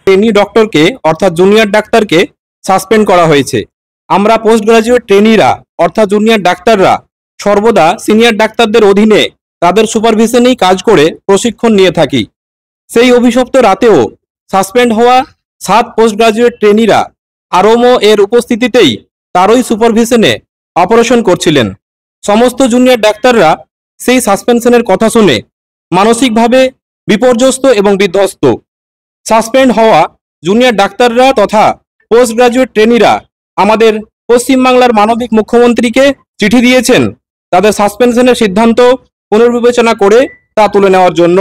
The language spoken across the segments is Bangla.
ট্রেনি ডক্টরকে অর্থাৎ জুনিয়র ডাক্তারকে সাসপেন্ড করা হয়েছে। আমরা পোস্ট গ্রাজুয়েট ট্রেনিরা অর্থাৎ জুনিয়র ডাক্তাররা সর্বদা সিনিয়র ডাক্তারদের অধীনে তাদের সুপারভিশনেই কাজ করে প্রশিক্ষণ নিয়ে থাকি। সেই অভিশপ্ত রাতেও সাসপেন্ড হওয়া 7 পোস্ট গ্রাজুয়েট ট্রেনিরা আরোমো এর উপস্থিতিতেই তারই সুপারভিশনে অপারেশন করছিলেন। সমস্ত জুনিয়র ডাক্তাররা সেই সাসপেনশনের কথা শুনে মানসিকভাবে বিপর্যস্ত এবং বিধ্বস্ত। সাসপেন্ড হওয়া জুনিয়র ডাক্তাররা তথা পোস্ট গ্রাজুয়েট ট্রেনিরা আমাদের পশ্চিমবাংলার মানবিক মুখ্যমন্ত্রীকে চিঠি দিয়েছেন তাদের সাসপেনশনের সিদ্ধান্ত পুনর্বিবেচনা করে তা তুলে নেওয়ার জন্য।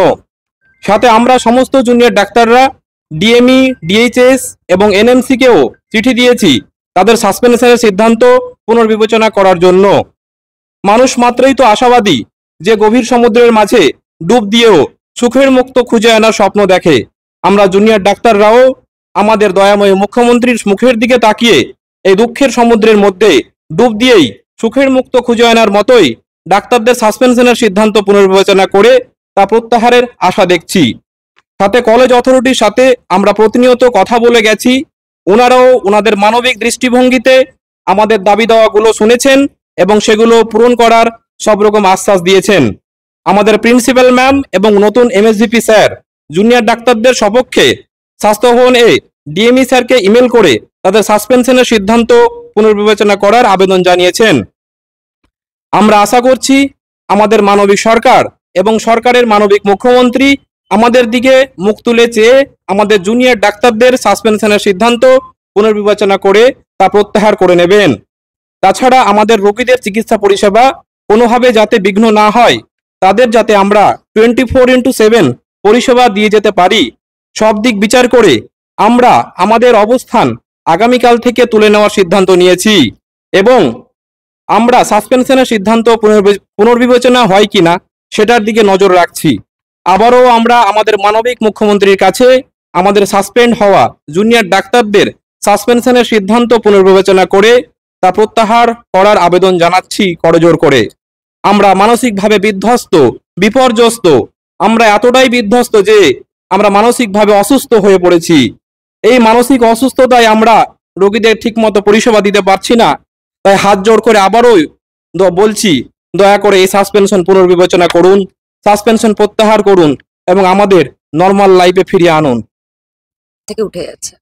সাথে আমরা সমস্ত জুনিয়র ডাক্তাররা ডিএমই, ডিএইচএস এবং এনএমসিকেও চিঠি দিয়েছি তাদের সাসপেনশনের সিদ্ধান্ত পুনর্বিবেচনা করার জন্য। মানুষ মাত্রই তো আশাবাদী যে গভীর সমুদ্রের মাঝে ডুব দিয়েও সুখের মুক্ত খুঁজে আনার স্বপ্ন দেখে। আমরা জুনিয়র ডাক্তাররাও আমাদের দয়াময় মুখ্যমন্ত্রীর মুখের দিকে তাকিয়ে এই দুঃখের সমুদ্রের মধ্যে ডুব দিয়েই সুখের মুক্ত খুঁজে আনার মতোই ডাক্তারদের সাসপেনশনের সিদ্ধান্ত পুনর্বিবেচনা করে তা প্রত্যাহারের আশা দেখছি। সাথে কলেজ অথরিটির সাথে আমরা প্রতিনিয়ত কথা বলে গেছি, ওনারাও ওনাদের মানবিক দৃষ্টিভঙ্গিতে আমাদের দাবি দেওয়াগুলো শুনেছেন এবং সেগুলো পূরণ করার সব রকম আশ্বাস দিয়েছেন। আমাদের প্রিন্সিপাল ম্যাম এবং নতুন এমএসভিপি স্যার জুনিয়র ডাক্তারদের সপক্ষে স্বাস্থ্য ভবনে ডিএমই স্যারকে ইমেল করে তাদের সাসপেনশনের সিদ্ধান্ত পুনর্বিবেচনা করার আবেদন জানিয়েছেন। আমরা আশা করছি আমাদের মানবিক সরকার এবং সরকারের মানবিক মুখ্যমন্ত্রী আমাদের দিকে মুখ তুলে চেয়ে আমাদের জুনিয়র ডাক্তারদের সাসপেনশনের সিদ্ধান্ত পুনর্বিবেচনা করে তা প্রত্যাহার করে নেবেন। তাছাড়া আমাদের রোগীদের চিকিৎসা পরিষেবা কোনোভাবে যাতে বিঘ্ন না হয়, তাদের যাতে আমরা 24/7 পরিষেবা দিয়ে যেতে পারি, সব দিক বিচার করে আমরা আমাদের অবস্থান আগামীকাল থেকে তুলে নেওয়ার সিদ্ধান্ত নিয়েছি এবং আমরা সাসপেনশনের সিদ্ধান্ত পুনর্বিবেচনা হয় কিনা সেটার দিকে নজর রাখছি। আবারও আমরা আমাদের মানবিক মুখ্যমন্ত্রীর কাছে আমাদের সাসপেন্ড হওয়া জুনিয়র ডাক্তারদের সাসপেনশনের সিদ্ধান্ত পুনর্বিবেচনা করে তা প্রত্যাহার করার আবেদন জানাচ্ছি করজোড় করে। আমরা মানসিকভাবে বিধ্বস্ত, বিপর্যস্ত। আমরা এতটাই বিধ্বস্ত যে আমরা মানসিকভাবে অসুস্থ হয়ে পড়েছি। এই মানসিক অসুস্থতায় আমরা রোগীদের ঠিকমতো পরিষেবা দিতে পারছি না। তাই হাত জোড় করে আবারও বলছি, দয়া করে এই সাসপেনশন পুনর্বিবেচনা করুন, সাসপেনশন প্রত্যাহার করুন এবং আমাদের নর্মাল লাইফে ফিরিয়ে আনুন। থেকে উঠে যাচ্ছে।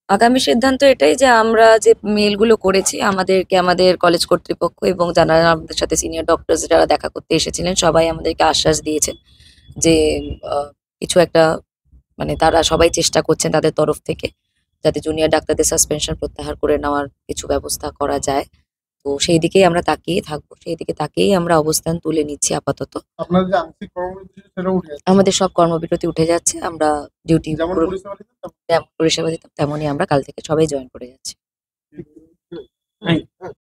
আগামী সিদ্ধান্ত এটাই যে আমরা যে মেলগুলো করেছি আমাদেরকে আমাদের কলেজ কর্তৃপক্ষ এবং যারা আমাদের সাথে সিনিয়র ডক্টরস যারা দেখা করতে এসেছিলেন সবাই আমাদেরকে আশ্বাস দিয়েছেন যে কিছু একটা মানে তারা সবাই চেষ্টা করছেন তাদের তরফ থেকে যাতে জুনিয়র ডাক্তারদের সাসপেনশন প্রত্যাহার করে নেওয়ার কিছু ব্যবস্থা করা যায়। তো সেই দিকেই আমরা তাকিয়ে থাকবো, সেই দিকে তাকিয়েই আমরা অবস্থান তুলে নিচ্ছি আপাতত। আমাদের সব কর্মবিরতি উঠে যাচ্ছে, আমরা ডিউটি পরিষেবা দিতাম তেমনই আমরা কাল থেকে সবাই জয়েন করে যাচ্ছি।